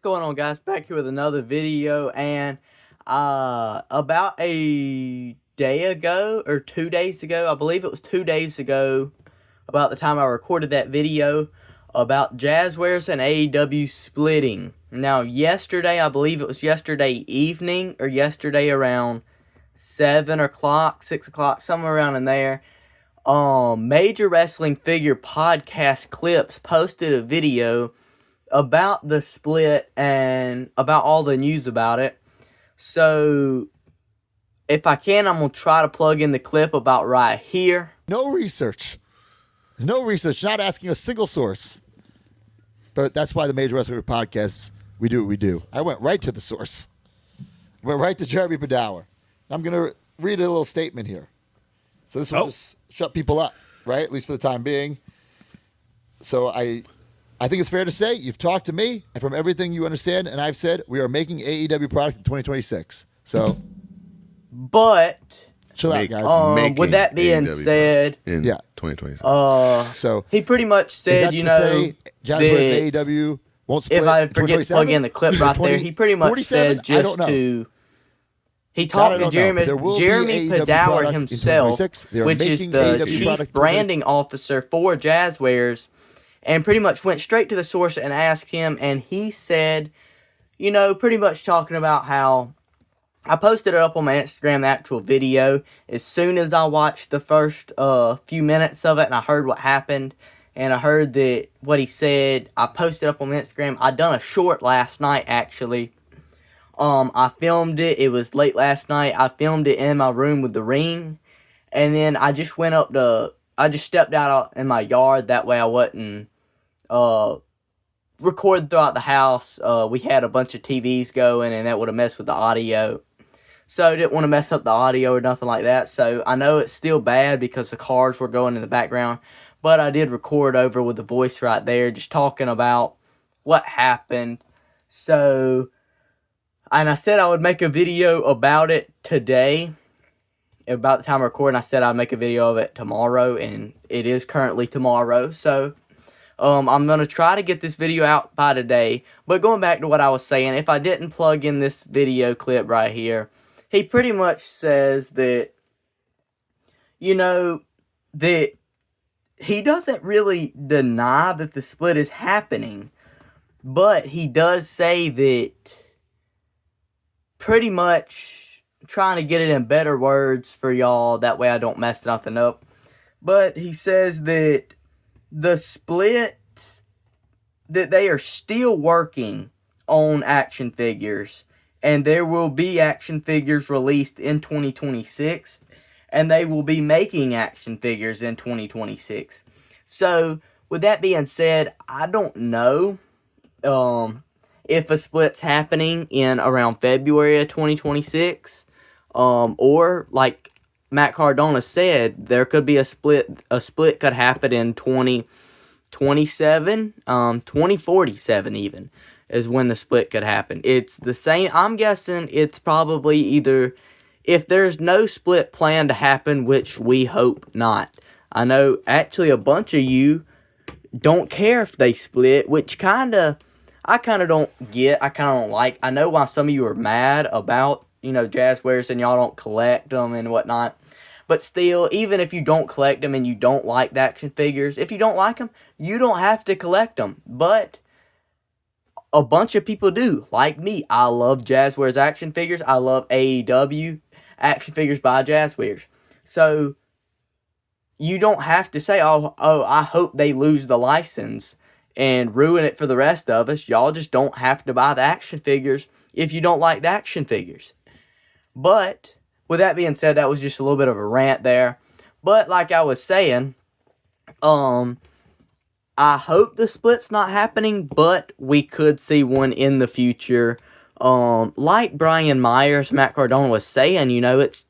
Going on, guys? Back here with another video, and about a day ago or 2 days ago, I believe it was 2 days ago, about the time I recorded that video about Jazwares and AEW splitting. Now, yesterday, I believe it was yesterday evening or yesterday around 7 o'clock, 6 o'clock, somewhere around in there. Major Wrestling Figure Podcast Clips posted a video about the split and about all the news about it. So, if I can, I'm going to try to plug in the clip about right here. No research, not asking a single source. But that's why the Major Wrestling Podcasts, we do what we do. I went right to the source. Went right to Jeremy Padower. I'm going to read a little statement here. So this will just shut people up, right? At least for the time being. So I think it's fair to say you've talked to me, and from everything you understand, and I've said, we are making AEW product in 2026 So, but chill out, guys. With that being said, in 2026. So he pretty much said, say Jazwares and AEW won't split. If I forget to plug in the clip right there, he pretty much said just to. He talked to Jeremy Padower himself, which is the chief branding officer for Jazwares, and pretty much went straight to the source and asked him, and he said, pretty much talking about how I posted it up on my Instagram, the actual video, as soon as I watched the first few minutes of it, and I heard what happened, and I heard that what he said. I posted up on my Instagram. I done a short last night, actually. I filmed it. It was late last night. I filmed it in my room with the ring, and then I just went up to. I just stepped out in my yard. That way I wasn't recording throughout the house. We had a bunch of TVs going, and that would have messed with the audio. So I didn't want to mess up the audio or nothing like that. So I know it's still bad because the cars were going in the background, but I did record over with the voice right there, just talking about what happened. So, and I said I would make a video about it today. About the time I'm recording, I said I'd make a video of it tomorrow, and it is currently tomorrow. So, I'm going to try to get this video out by today. But going back to what I was saying, if I didn't plug in this video clip right here, he pretty much says that, that he doesn't really deny that the split is happening. But he does say that pretty much trying to get it in better words for y'all. That way I don't mess nothing up. But he says that the split, that they are still working on action figures, and there will be action figures released in 2026, and they will be making action figures in 2026. So, with that being said, I don't know if a split's happening in around February of 2026, or like Matt Cardona said, there could be a split. A split could happen in 2027, 2047 even, is when the split could happen. It's the same. I'm guessing it's probably either, if there's no split planned to happen, which we hope not. I know actually a bunch of you don't care if they split, which I kind of don't get. I kind of don't like. I know why some of you are mad about, Jazwares and y'all don't collect them and whatnot. But still, even if you don't collect them and you don't like the action figures, if you don't like them, you don't have to collect them. But a bunch of people do. Like me, I love Jazwares action figures. I love AEW action figures by Jazwares. So, you don't have to say, oh, I hope they lose the license and ruin it for the rest of us. Y'all just don't have to buy the action figures if you don't like the action figures. But with that being said, that was just a little bit of a rant there. But like I was saying, I hope the split's not happening, but we could see one in the future. Like Brian Myers, Matt Cardona was saying, it's,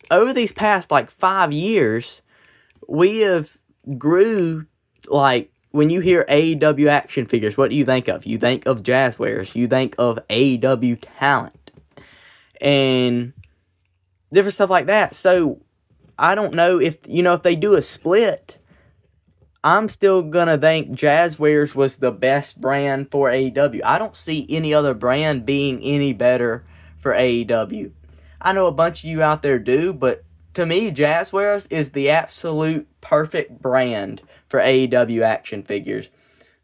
over these past 5 years, we have grew, when you hear AEW action figures, what do you think of? You think of Jazwares. You think of AEW talent. And different stuff like that. So, I don't know if, if they do a split, I'm still gonna think Jazwares was the best brand for AEW. I don't see any other brand being any better for AEW. I know a bunch of you out there do, but to me, Jazwares is the absolute perfect brand for AEW action figures.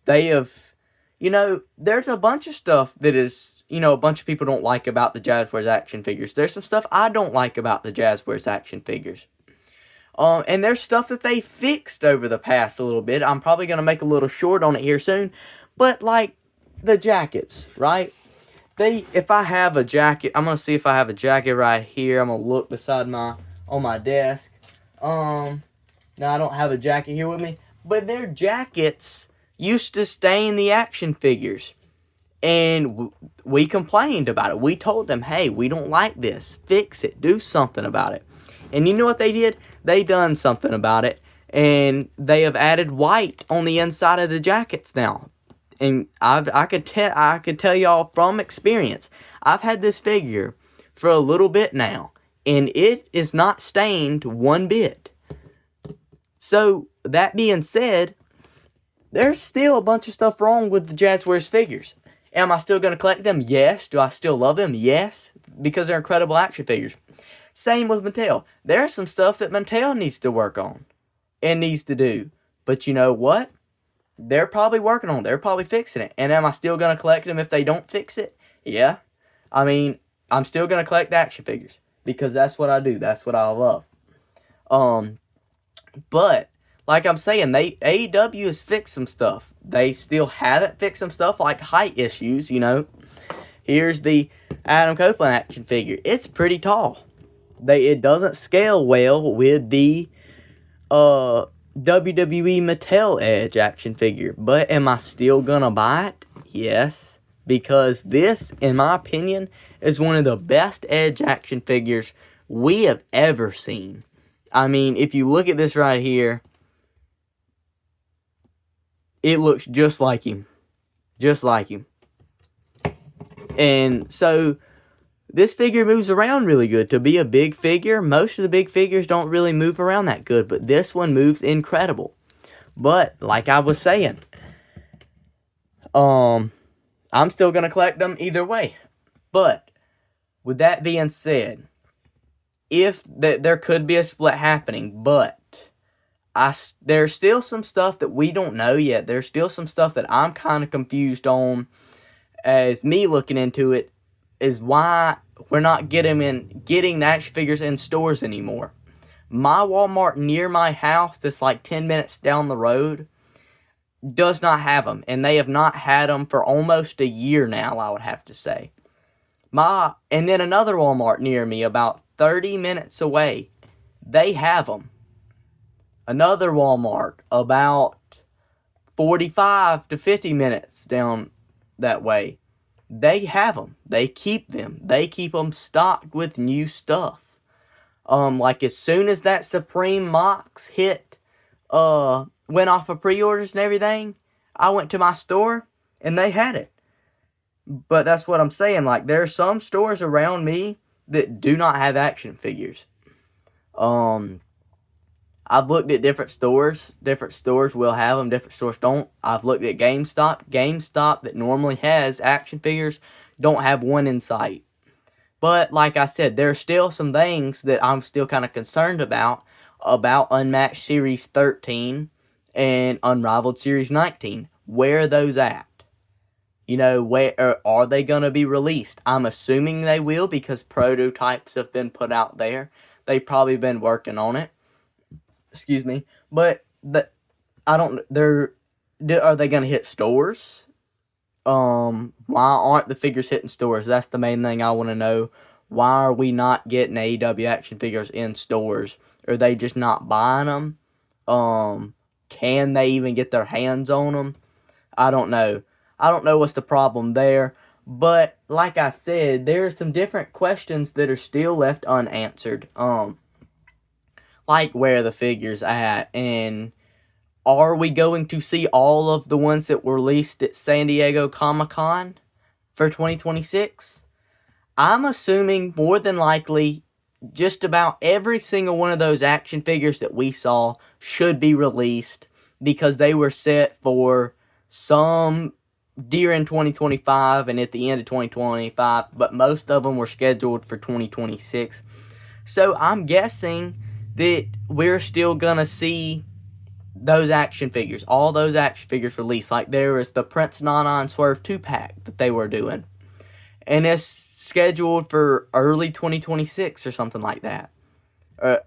They have, there's a bunch of stuff that is, a bunch of people don't like about the Jazwares action figures. There's some stuff I don't like about the Jazwares action figures. And there's stuff that they fixed over the past a little bit. I'm probably going to make a little short on it here soon. But, like, the jackets, right? If I have a jacket, I'm going to see if I have a jacket right here. I'm going to look beside on my desk. No, I don't have a jacket here with me. But their jackets used to stain the action figures. And we complained about it. We told them, hey, we don't like this. Fix it. Do something about it. And you know what they did? They done something about it. And they have added white on the inside of the jackets now. And I could tell y'all from experience. I've had this figure for a little bit now. And it is not stained one bit. So, that being said, there's still a bunch of stuff wrong with the Jazwares figures. Am I still going to collect them? Yes. Do I still love them? Yes. Because they're incredible action figures. Same with Mattel. There's some stuff that Mattel needs to work on and needs to do. But you know what? They're probably working on it. They're probably fixing it. And am I still going to collect them if they don't fix it? Yeah. I mean, I'm still going to collect action figures because that's what I do. That's what I love. But like I'm saying, AEW has fixed some stuff. They still haven't fixed some stuff like height issues, Here's the Adam Copeland action figure. It's pretty tall. It doesn't scale well with the WWE Mattel Edge action figure. But am I still gonna buy it? Yes. Because this, in my opinion, is one of the best Edge action figures we have ever seen. I mean, if you look at this right here, it looks just like him. Just like him. And so, this figure moves around really good. To be a big figure, most of the big figures don't really move around that good. But this one moves incredible. But, like I was saying, I'm still going to collect them either way. But, with that being said, there could be a split happening, but there's still some stuff that we don't know yet. There's still some stuff that I'm kind of confused on as me looking into it, is why we're not getting the action figures in stores anymore. My Walmart near my house, that's like 10 minutes down the road, does not have them. And they have not had them for almost a year now, I would have to say. And then another Walmart near me, about 30 minutes away, they have them. Another Walmart, about 45 to 50 minutes down that way, they have them. They keep them. They keep them stocked with new stuff. Like as soon as that Supreme Mox went off of pre-orders and everything, I went to my store and they had it. But that's what I'm saying. Like, there are some stores around me that do not have action figures. I've looked at different stores. Different stores will have them. Different stores don't. I've looked at GameStop. GameStop that normally has action figures don't have one in sight. But like I said, there are still some things that I'm still kind of concerned about Unmatched Series 13 and Unrivaled Series 19. Where are those at? Where are they going to be released? I'm assuming they will because prototypes have been put out there. They've probably been working on it. Excuse me. But are they going to hit stores? Why aren't the figures hitting stores? That's the main thing I want to know. Why are we not getting AEW action figures in stores? Are they just not buying them? Can they even get their hands on them? I don't know. I don't know what's the problem there. But like I said, there are some different questions that are still left unanswered. Like where are the figures at, and are we going to see all of the ones that were released at San Diego Comic-Con for 2026? I'm assuming more than likely just about every single one of those action figures that we saw should be released because they were set for some during 2025 and at the end of 2025, but most of them were scheduled for 2026. So I'm guessing that we're still going to see those action figures, all those action figures released. Like there was the Prince Nana and Swerve 2-pack that they were doing. And it's scheduled for early 2026 or something like that.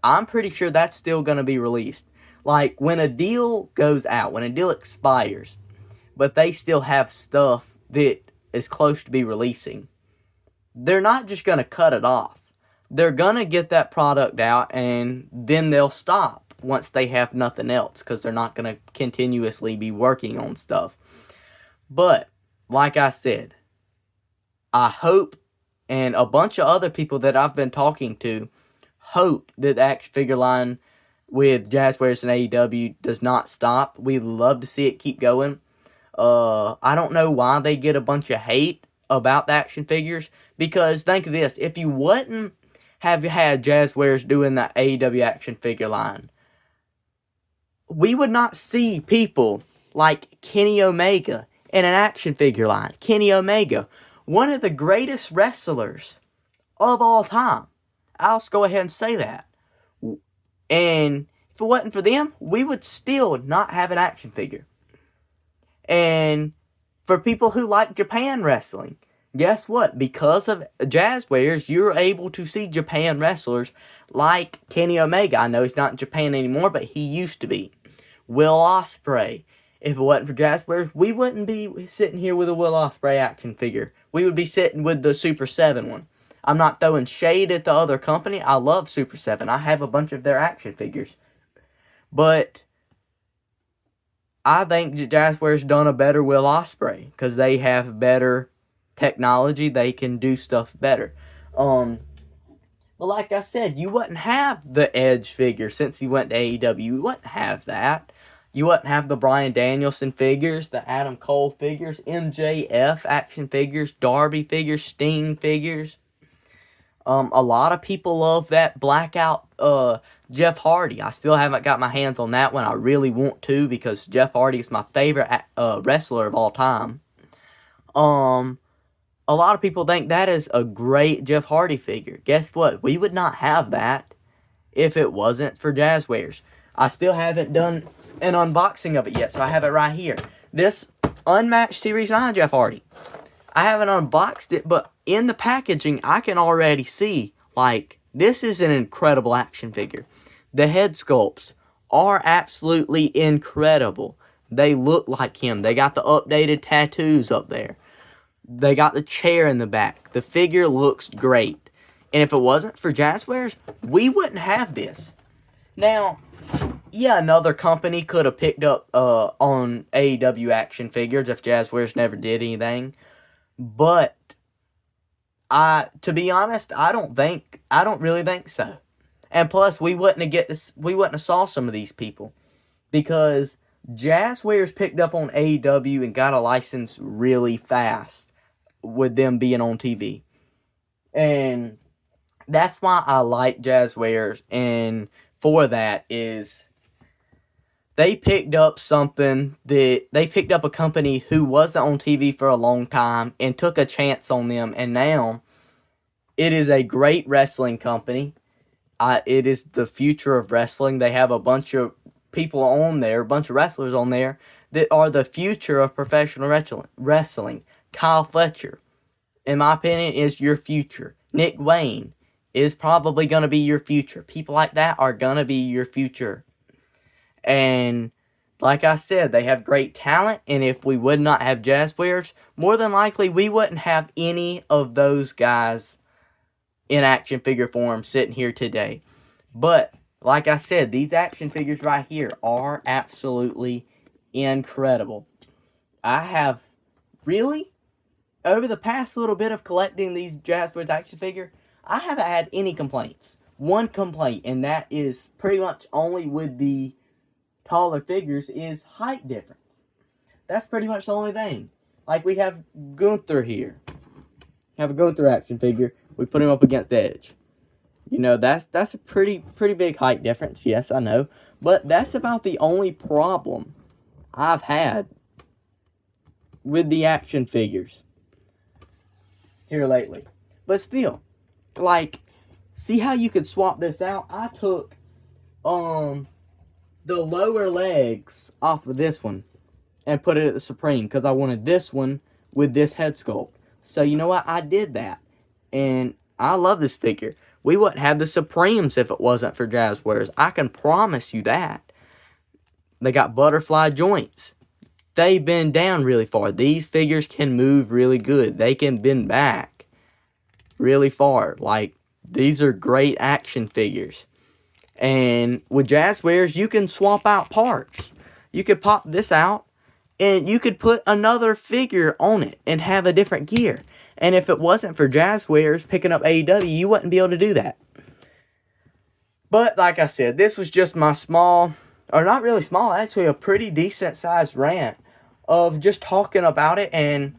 I'm pretty sure that's still going to be released. Like when a deal goes out, when a deal expires, but they still have stuff that is close to be releasing, they're not just going to cut it off. They're going to get that product out and then they'll stop once they have nothing else, because they're not going to continuously be working on stuff. But, like I said, I hope, and a bunch of other people that I've been talking to hope that the action figure line with Jazwares and AEW does not stop. We'd love to see it keep going. I don't know why they get a bunch of hate about the action figures, because think of this, if you wouldn't have had Jazwares doing the AEW action figure line, we would not see people like Kenny Omega in an action figure line. Kenny Omega, one of the greatest wrestlers of all time. I'll just go ahead and say that. And if it wasn't for them, we would still not have an action figure. And for people who like Japan wrestling, guess what? Because of Jazwares, you're able to see Japan wrestlers like Kenny Omega. I know he's not in Japan anymore, but he used to be. Will Ospreay. If it wasn't for Jazwares, we wouldn't be sitting here with a Will Ospreay action figure. We would be sitting with the Super 7 one. I'm not throwing shade at the other company. I love Super 7. I have a bunch of their action figures. But I think Jazwares done a better Will Ospreay, because they have better technology. They can do stuff better. But like I said, you wouldn't have the Edge figure since he went to AEW. You wouldn't have that. You wouldn't have the Bryan Danielson figures, the Adam Cole figures, MJF action figures, Darby figures, Sting figures. A lot of people love that Blackout Jeff Hardy. I still haven't got my hands on that one. I really want to, because Jeff Hardy is my favorite wrestler of all time. A lot of people think that is a great Jeff Hardy figure. Guess what? We would not have that if it wasn't for Jazwares. I still haven't done an unboxing of it yet, so I have it right here. This Unmatched Series 9 Jeff Hardy. I haven't unboxed it, but in the packaging, I can already see, like, this is an incredible action figure. The head sculpts are absolutely incredible. They look like him. They got the updated tattoos up there. They got the chair in the back. The figure looks great. And if it wasn't for Jazwares, we wouldn't have this. Now, yeah, another company could have picked up on AEW action figures if Jazwares never did anything. But to be honest, I don't really think so. And plus, we wouldn't have saw some of these people, because Jazwares picked up on AEW and got a license really fast with them being on TV. And that's why I like Jazwares, and for that is they picked up a company who wasn't on TV for a long time and took a chance on them, and now it is a great wrestling company. It is the future of wrestling. They have a bunch of people on there, a bunch of wrestlers on there that are the future of professional wrestling. Kyle Fletcher, in my opinion, is your future. Nick Wayne is probably going to be your future. People like that are going to be your future. And like I said, they have great talent, and if we would not have Jazwares, more than likely we wouldn't have any of those guys in action figure form sitting here today. But like I said, these action figures right here are absolutely incredible. I have really, over the past little bit of collecting these Jazwares action figure, I haven't had any complaints. One complaint, and that is pretty much only with the taller figures, is height difference. That's pretty much the only thing. Like we have Gunther here. Have a Gunther action figure. We put him up against Edge. You know, that's a pretty big height difference. Yes, I know. But that's about the only problem I've had with the action figures here lately. But still, like, see how you could swap this out? I took the lower legs off of this one and put it at the Supreme because I wanted this one with this head sculpt. So you know what? I did that. And I love this figure. We wouldn't have the Supremes if it wasn't for Jazwares. I can promise you that. They got butterfly joints. They bend down really far. These figures can move really good. They can bend back really far. Like, these are great action figures. And with Jazwares, you can swap out parts. You could pop this out, and you could put another figure on it and have a different gear. And if it wasn't for Jazwares picking up AEW, you wouldn't be able to do that. But like I said, this was just my small, or not really small, actually a pretty decent sized rant of just talking about it. And,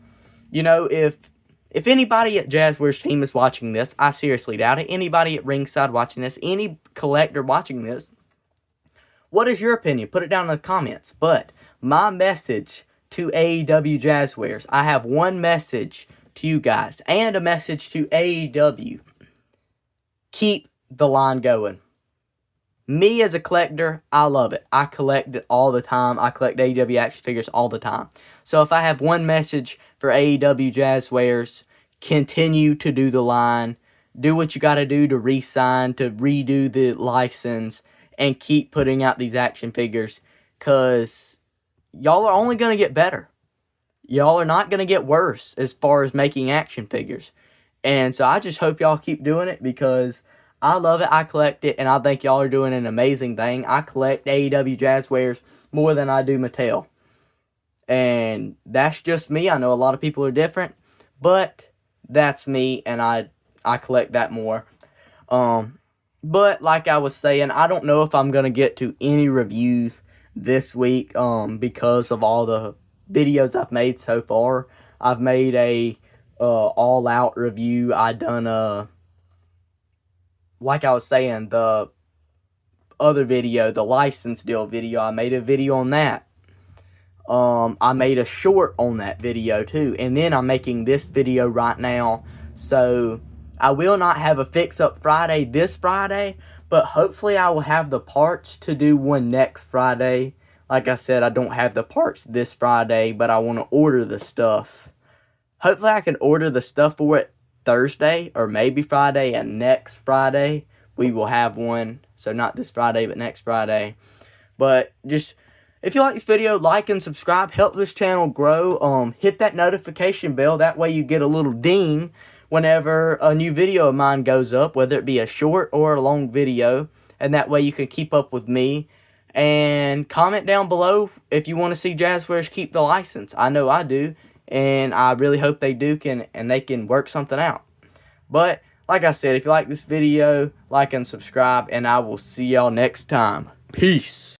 you know, if anybody at Jazwares team is watching this, I seriously doubt it. Anybody at ringside watching this, any collector watching this, what is your opinion? Put it down in the comments. But my message to AEW Jazwares, I have one message to you guys and a message to AEW. Keep the line going. Me as a collector, I love it. I collect it all the time. I collect AEW action figures all the time. So if I have one message for AEW Jazwares, continue to do the line. Do what you got to do to re-sign, to redo the license, and keep putting out these action figures. Because y'all are only going to get better. Y'all are not going to get worse as far as making action figures. And so I just hope y'all keep doing it because I love it. I collect it. And I think y'all are doing an amazing thing. I collect AEW Jazwares more than I do Mattel. And that's just me. I know a lot of people are different. But that's me. And I collect that more. But like I was saying, I don't know if I'm going to get to any reviews this week because of all the videos I've made so far. I've made a all out review. I done like I was saying, the other video, the license deal video, I made a video on that. I made a short on that video too, and then I'm making this video right now. So I will not have a fix up Friday this Friday, but hopefully I will have the parts to do one next Friday. Like I said, I don't have the parts this Friday, but I want to order the stuff. Hopefully I can order the stuff for it Thursday or maybe Friday, and next Friday we will have one. So not this Friday, but next Friday. But just, if you like this video, like and subscribe. Help this channel grow. Hit that notification bell. That way you get a little ding whenever a new video of mine goes up, whether it be a short or a long video. And that way you can keep up with me. And comment down below if you want to see Jazwares keep the license. I know I do. And I really hope they do and they can work something out. But, like I said, if you like this video, like and subscribe. And I will see y'all next time. Peace.